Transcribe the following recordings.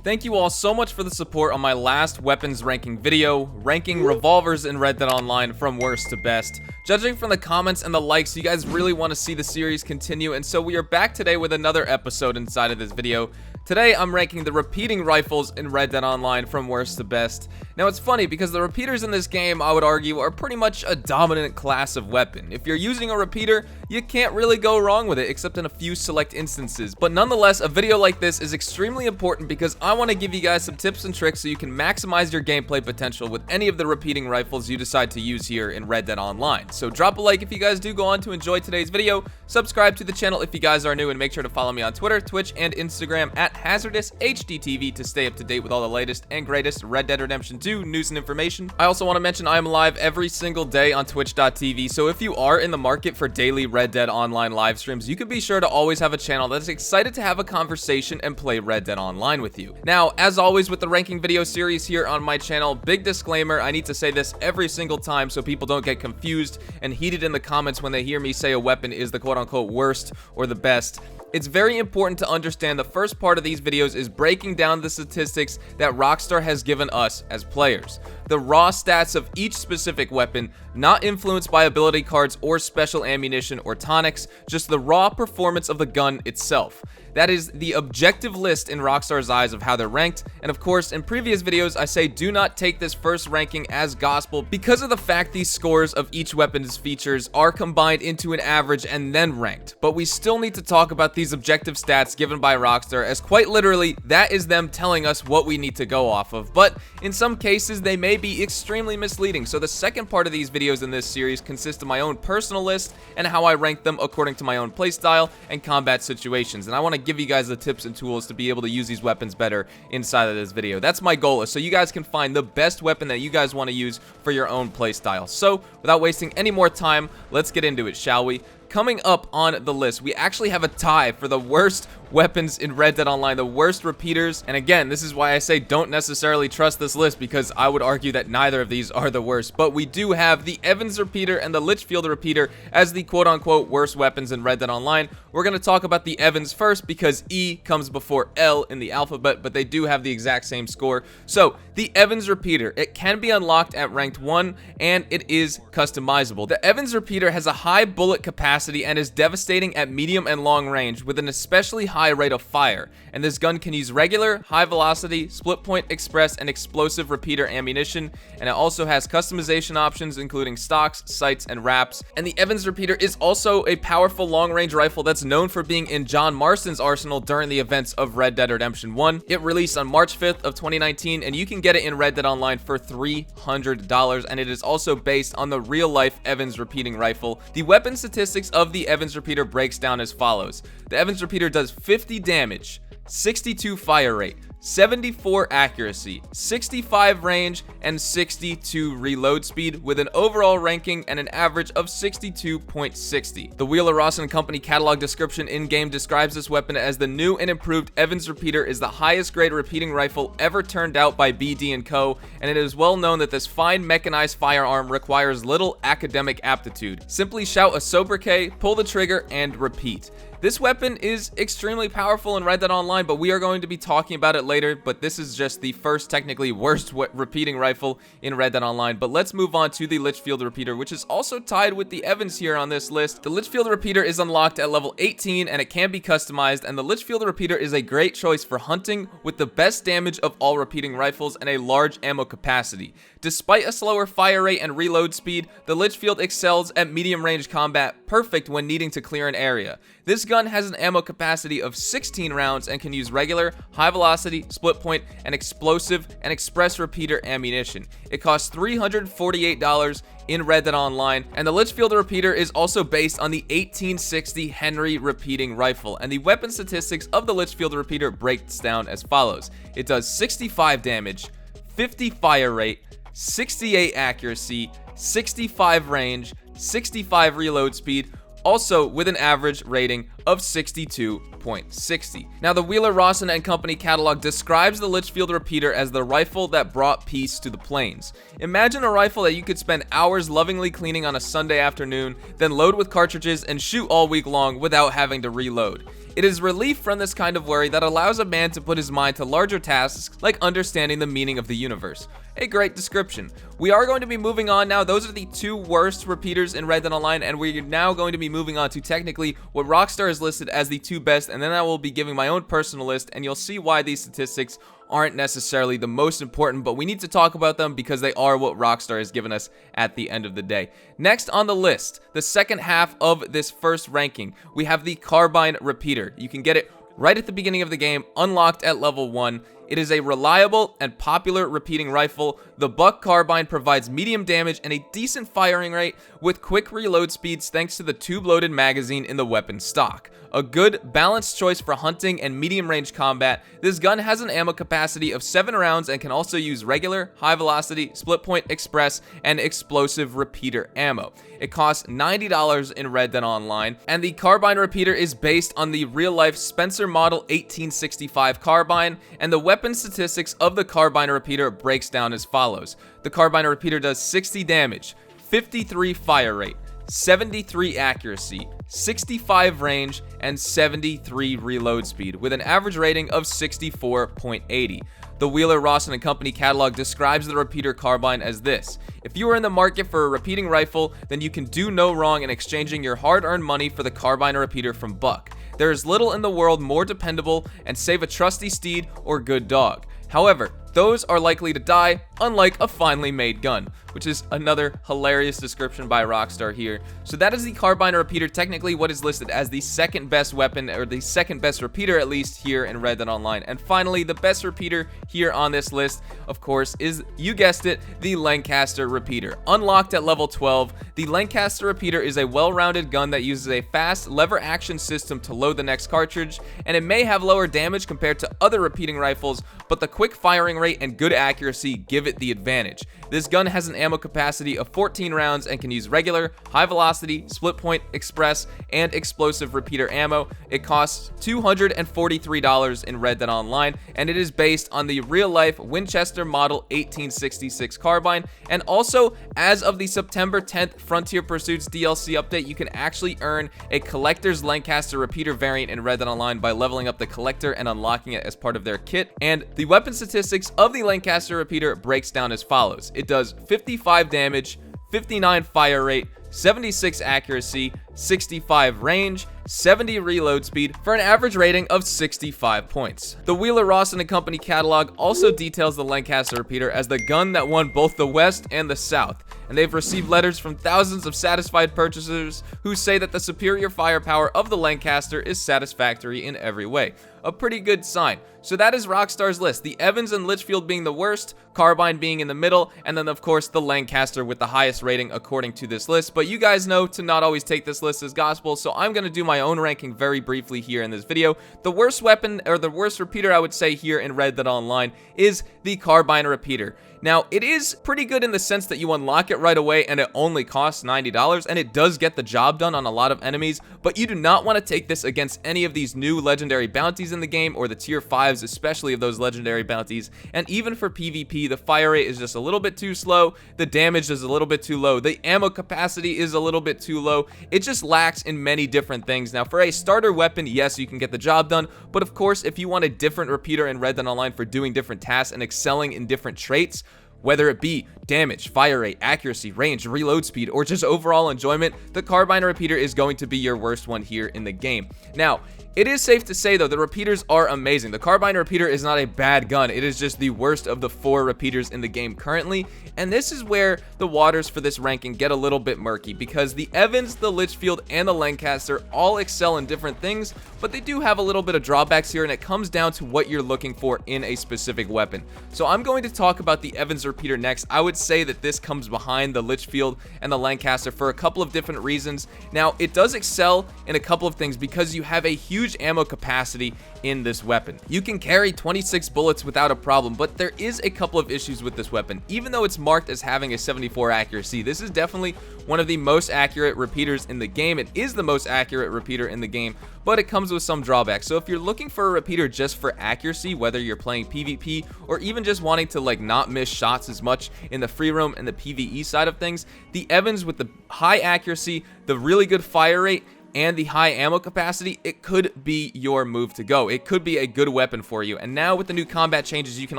Thank you all so much for the support on my last weapons ranking video, ranking revolvers in Red Dead Online from worst to best. Judging from the comments and the likes, you guys really want to see the series continue, and so we are back today with another episode inside of this video. Today, I'm ranking the repeating rifles in Red Dead Online from worst to best. Now, it's funny because the repeaters in this game, I would argue, are pretty much a dominant class of weapon. If you're using a repeater, you can't really go wrong with it, except in a few select instances. But nonetheless, a video like this is extremely important because I want to give you guys some tips and tricks so you can maximize your gameplay potential with any of the repeating rifles you decide to use here in Red Dead Online. So drop a like if you guys do go on to enjoy today's video, subscribe to the channel if you guys are new, and make sure to follow me on Twitter, Twitch, and Instagram at HazardousHDTV to stay up to date with all the latest and greatest Red Dead Redemption 2 news and information. I also want to mention I am live every single day on Twitch.tv, so if you are in the market for daily Red Dead Online live streams, you can be sure to always have a channel that is excited to have a conversation and play Red Dead Online with you. Now, as always with the ranking video series here on my channel, big disclaimer, I need to say this every single time so people don't get confused and heated in the comments when they hear me say a weapon is the quote-unquote worst or the best. It's very important to understand the first part of these videos is breaking down the statistics that Rockstar has given us as players. The raw stats of each specific weapon, not influenced by ability cards or special ammunition or tonics, just the raw performance of the gun itself. That is the objective list in Rockstar's eyes of how they're ranked, and of course, in previous videos, I say do not take this first ranking as gospel because of the fact these scores of each weapon's features are combined into an average and then ranked. But we still need to talk about these objective stats given by Rockstar, as quite literally, that is them telling us what we need to go off of, but in some cases, they may be extremely misleading. So the second part of these videos in this series consists of my own personal list and how I rank them according to my own playstyle and combat situations, and I want to give you guys the tips and tools to be able to use these weapons better inside of this video. That's my goal, is so you guys can find the best weapon that you guys want to use for your own playstyle. So without wasting any more time, let's get into it, shall we? Coming up on the list, we actually have a tie for the worst weapons in Red Dead Online, the worst repeaters. And again, this is why I say don't necessarily trust this list, because I would argue that neither of these are the worst. But we do have the Evans repeater and the Litchfield repeater as the quote-unquote worst weapons in Red Dead Online. We're going to talk about the Evans first because E comes before L in the alphabet, but they do have the exact same score. So the Evans repeater, it can be unlocked at ranked 1 and it is customizable. The Evans repeater has a high bullet capacity and is devastating at medium and long range with an especially high rate of fire, and this gun can use regular, high velocity, split point, express, and explosive repeater ammunition, and it also has customization options including stocks, sights, and wraps. And the Evans repeater is also a powerful long range rifle that's known for being in John Marston's arsenal during the events of Red Dead Redemption 1. It released on March 5th of 2019, and you can get it in Red Dead Online for $300, and it is also based on the real life Evans repeating rifle. The weapon statistics of the Evans repeater breaks down as follows. The Evans repeater does 50 damage, 62 fire rate, 74 accuracy, 65 range, and 62 reload speed with an overall ranking and an average of 62.60. The Wheeler Ross & Company catalog description in-game describes this weapon as the new and improved Evans repeater is the highest grade repeating rifle ever turned out by BD & Co., and it is well known that this fine mechanized firearm requires little academic aptitude. Simply shout a sobriquet, pull the trigger, and repeat. This weapon is extremely powerful in Red Dead Online, but we are going to be talking about it later, but this is just the first technically worst repeating rifle in Red Dead Online. But let's move on to the Litchfield repeater, which is also tied with the Evans here on this list. The Litchfield repeater is unlocked at level 18 and it can be customized, and the Litchfield repeater is a great choice for hunting with the best damage of all repeating rifles and a large ammo capacity. Despite a slower fire rate and reload speed, the Litchfield excels at medium range combat, perfect when needing to clear an area. This gun has an ammo capacity of 16 rounds and can use regular, high velocity, split point, and explosive and express repeater ammunition. It costs $348 in Red Dead Online, and the Litchfield repeater is also based on the 1860 Henry repeating rifle, and the weapon statistics of the Litchfield repeater breaks down as follows. It does 65 damage, 50 fire rate, 68 accuracy, 65 range, 65 reload speed, also with an average rating of 62.60. 64.60. Now, the Wheeler Rawson and Company catalog describes the Litchfield repeater as the rifle that brought peace to the plains. Imagine a rifle that you could spend hours lovingly cleaning on a Sunday afternoon, then load with cartridges and shoot all week long without having to reload. It is relief from this kind of worry that allows a man to put his mind to larger tasks like understanding the meaning of the universe. A great description. We are going to be moving on now. Those are the 2 worst repeaters in Red Dead Online, and we're now going to be moving on to technically what Rockstar has listed as the 2 best, and then I will be giving my own personal list, and you'll see why these statistics aren't necessarily the most important, but we need to talk about them because they are what Rockstar has given us at the end of the day. Next on the list, the second half of this first ranking, we have the Carbine repeater. You can get it right at the beginning of the game, unlocked at level 1. It is a reliable and popular repeating rifle. The Buck Carbine provides medium damage and a decent firing rate with quick reload speeds thanks to the tube-loaded magazine in the weapon stock. A good, balanced choice for hunting and medium-range combat, this gun has an ammo capacity of 7 rounds and can also use regular, high-velocity, split-point, express, and explosive repeater ammo. It costs $90 in Red Dead Online, and the Carbine repeater is based on the real-life Spencer Model 1865 Carbine, and the weapon statistics of the Carbine repeater breaks down as follows. The Carbine repeater does 60 damage, 53 fire rate, 73 accuracy, 65 range, and 73 reload speed, with an average rating of 64.80. The Wheeler Rawson and Company catalog describes the repeater carbine as this. If you are in the market for a repeating rifle, then you can do no wrong in exchanging your hard-earned money for the Carbine repeater from Buck. There is little in the world more dependable and save a trusty steed or good dog. However, those are likely to die, unlike a finely made gun, which is another hilarious description by Rockstar here. So that is the Carbine repeater, technically what is listed as the second best weapon, or the second best repeater at least here in Red Dead Online. And finally, the best repeater here on this list, of course, is, you guessed it, the Lancaster repeater. Unlocked at level 12, the Lancaster repeater is a well-rounded gun that uses a fast lever action system to load the next cartridge, and it may have lower damage compared to other repeating rifles, but the quick firing rate and good accuracy give it the advantage. This gun has an ammo capacity of 14 rounds and can use regular, high velocity, split point, express, and explosive repeater ammo. It costs $243 in Red Dead Online, and it is based on the real-life Winchester Model 1866 Carbine. And also, as of the September 10th Frontier Pursuits DLC update, you can actually earn a Collector's Lancaster repeater variant in Red Dead Online by leveling up the Collector and unlocking it as part of their kit. And the weapon statistics of the Lancaster repeater breaks down as follows. It does 55 damage, 59 fire rate, 76 accuracy, 65 range, 70 reload speed for an average rating of 65 points. The Wheeler Rawson and Company catalog also details the Lancaster repeater as the gun that won both the West and the South, and they've received letters from thousands of satisfied purchasers who say that the superior firepower of the Lancaster is satisfactory in every way. A pretty good sign. So that is Rockstar's list, the Evans and Litchfield being the worst, Carbine being in the middle, and then of course the Lancaster with the highest rating according to this list. But you guys know to not always take this list as gospel, so I'm going to do my own ranking very briefly here in this video. The worst weapon, or the worst repeater I would say here in Red Dead Online, is the Carbine repeater. Now, it is pretty good in the sense that you unlock it right away and it only costs $90, and it does get the job done on a lot of enemies, but you do not want to take this against any of these new legendary bounties in the game, or the tier 5s, especially of those legendary bounties. And even for PvP, the fire rate is just a little bit too slow, the damage is a little bit too low, the ammo capacity is a little bit too low. It just lacks in many different things. Now, for a starter weapon, yes, you can get the job done, but of course, if you want a different repeater in Red Dead Online for doing different tasks and excelling in different traits, whether it be damage, fire rate, accuracy, range, reload speed, or just overall enjoyment, the Carbine repeater is going to be your worst one here in the game. Now, it is safe to say, though, the repeaters are amazing. The Carbine repeater is not a bad gun. It is just the worst of the 4 repeaters in the game currently. And this is where the waters for this ranking get a little bit murky, because the Evans, the Litchfield, and the Lancaster all excel in different things, but they do have a little bit of drawbacks here, and it comes down to what you're looking for in a specific weapon. So I'm going to talk about the Evans repeater next. I would say that this comes behind the Litchfield and the Lancaster for a couple of different reasons. Now, it does excel in a couple of things because you have a huge ammo capacity in this weapon. You can carry 26 bullets without a problem, but there is a couple of issues with this weapon. Even though it's marked as having a 74 accuracy, this is definitely one of the most accurate repeaters in the game. It is the most accurate repeater in the game, but it comes with some drawbacks. So if you're looking for a repeater just for accuracy, whether you're playing PvP or even just wanting to like not miss shots as much in the free roam and the PvE side of things, the Evans with the high accuracy, the really good fire rate, and the high ammo capacity, it could be your move to go. It could be a good weapon for you. And now with the new combat changes, you can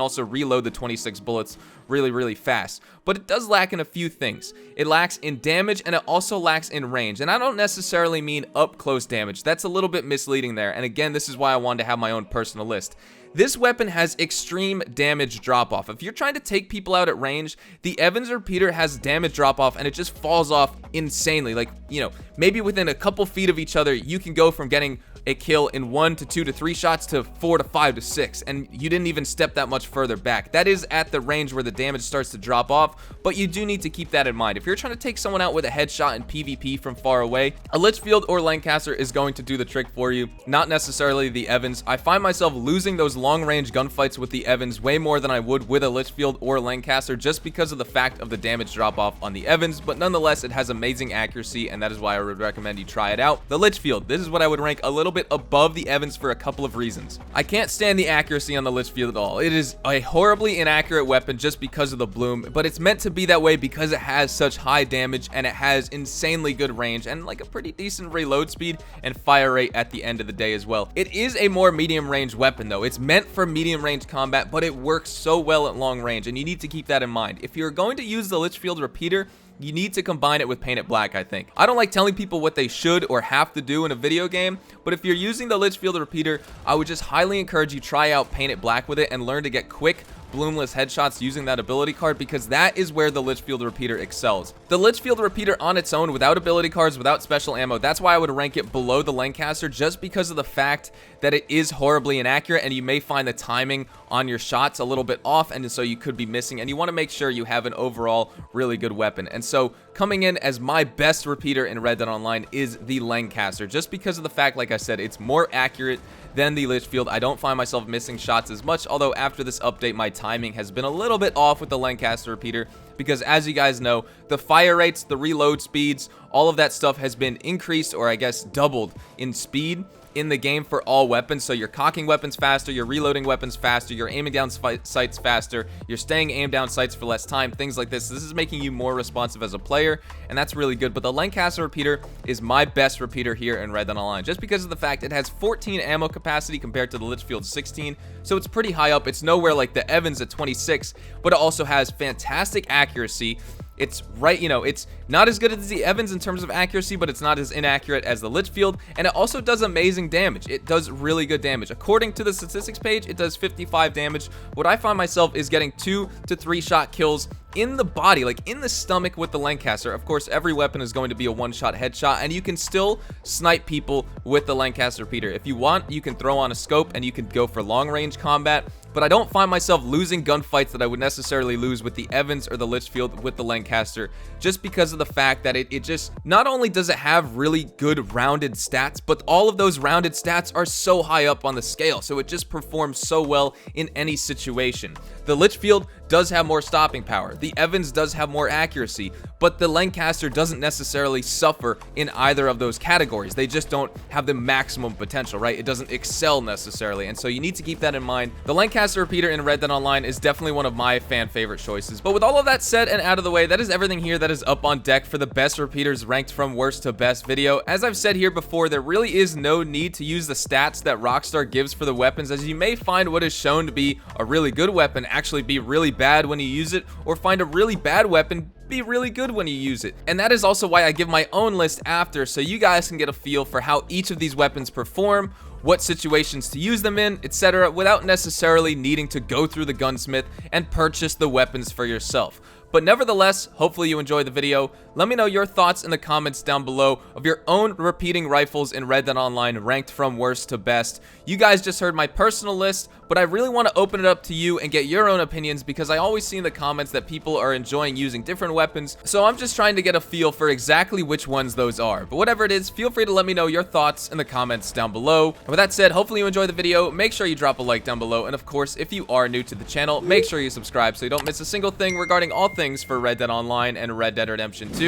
also reload the 26 bullets really fast. But it does lack in a few things. It lacks in damage, and it also lacks in range. And I don't necessarily mean up close damage. That's a little bit misleading there. And again, this is why I wanted to have my own personal list. This weapon has extreme damage drop-off. If you're trying to take people out at range, the Evans repeater has damage drop-off, and it just falls off insanely. Like, you know, maybe within a couple feet of each other, you can go from getting a kill in 1 to 2 to 3 shots to 4 to 5 to 6, and you didn't even step that much further back. That is at the range where the damage starts to drop off, but you do need to keep that in mind. If you're trying to take someone out with a headshot in PvP from far away, a Litchfield or Lancaster is going to do the trick for you, not necessarily the Evans. I find myself losing those long-range gunfights with the Evans way more than I would with a Litchfield or Lancaster, just because of the fact of the damage drop-off on the Evans, but nonetheless, it has amazing accuracy, and that is why I would recommend you try it out. The Litchfield, this is what I would rank a little bit above the Evans for a couple of reasons. I can't stand the accuracy on the Litchfield at all. It is a horribly inaccurate weapon just because of the bloom, but it's meant to be that way because it has such high damage and it has insanely good range and like a pretty decent reload speed and fire rate at the end of the day as well. It is a more medium range weapon though. It's meant for medium range combat, but it works so well at long range, and you need to keep that in mind. If you're going to use the Litchfield repeater, you need to combine it with Paint It Black, I think. I don't like telling people what they should or have to do in a video game, but if you're using the Litchfield repeater, I would just highly encourage you try out Paint It Black with it and learn to get quick, bloomless headshots using that ability card, because that is where the Litchfield repeater excels. The Litchfield repeater on its own, without ability cards, without special ammo, that's why I would rank it below the Lancaster, just because of the fact that it is horribly inaccurate, and you may find the timing on your shots a little bit off, and so you could be missing, and you want to make sure you have an overall really good weapon. And so coming in as my best repeater in Red Dead Online is the Lancaster, just because of the fact, like I said, it's more accurate than the Litchfield. I don't find myself missing shots as much, although after this update, my timing has been a little bit off with the Lancaster repeater, because as you guys know, the fire rates, the reload speeds, all of that stuff has been increased, or I guess doubled in speed in the game for all weapons. So you're cocking weapons faster, you're reloading weapons faster, you're aiming down sights faster, you're staying aimed down sights for less time, things like this. This is making you more responsive as a player, and that's really good. But the Lancaster repeater is my best repeater here in Red Dead Online, just because of the fact it has 14 ammo capacity compared to the Litchfield 16, so it's pretty high up. It's nowhere like the Evans at 26, but it also has fantastic accuracy. It's right, you know, it's not as good as the Evans in terms of accuracy, but it's not as inaccurate as the Litchfield, and it also does amazing damage. It does really good damage. According to the statistics page, it does 55 damage. What I find myself is getting 2 to 3 shot kills in the body, like in the stomach with the Lancaster. Of course, every weapon is going to be a one-shot headshot, and you can still snipe people with the Lancaster repeater. If you want, you can throw on a scope and you can go for long-range combat, but I don't find myself losing gunfights that I would necessarily lose with the Evans or the Litchfield with the Lancaster, just because of the fact that it just, not only does it have really good rounded stats, but all of those rounded stats are so high up on the scale, so it just performs so well in any situation. The Litchfield does have more stopping power. The Evans does have more accuracy, but the Lancaster doesn't necessarily suffer in either of those categories. They just don't have the maximum potential, right? It doesn't excel necessarily, and so you need to keep that in mind. The Lancaster repeater in Red Dead Online is definitely one of my fan favorite choices. But with all of that said and out of the way, that is everything here that is up on deck for the best repeaters ranked from worst to best video. As I've said here before, there really is no need to use the stats that Rockstar gives for the weapons, as you may find what is shown to be a really good weapon actually be really bad when you use it, or find a really bad weapon be really good when you use it. And that is also why I give my own list after, so you guys can get a feel for how each of these weapons perform, what situations to use them in, etc., without necessarily needing to go through the gunsmith and purchase the weapons for yourself. But nevertheless, hopefully you enjoyed the video. Let me know your thoughts in the comments down below of your own repeating rifles in Red Dead Online ranked from worst to best. You guys just heard my personal list, but I really want to open it up to you and get your own opinions, because I always see in the comments that people are enjoying using different weapons, so I'm just trying to get a feel for exactly which ones those are. But whatever it is, feel free to let me know your thoughts in the comments down below. And with that said, hopefully you enjoyed the video. Make sure you drop a like down below, and of course, if you are new to the channel, make sure you subscribe so you don't miss a single thing regarding all things for Red Dead Online and Red Dead Redemption 2.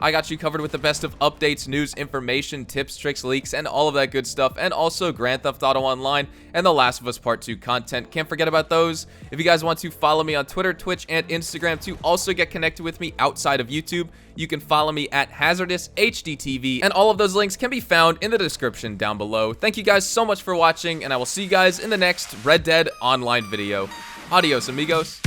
I got you covered with the best of updates, news, information, tips, tricks, leaks, and all of that good stuff, and also Grand Theft Auto Online and The Last of Us Part 2 content. Can't forget about those. If you guys want to follow me on Twitter, Twitch, and Instagram to also get connected with me outside of YouTube, you can follow me at HazardousHDTV, and all of those links can be found in the description down below. Thank you guys so much for watching, and I will see you guys in the next Red Dead Online video. Adios, amigos.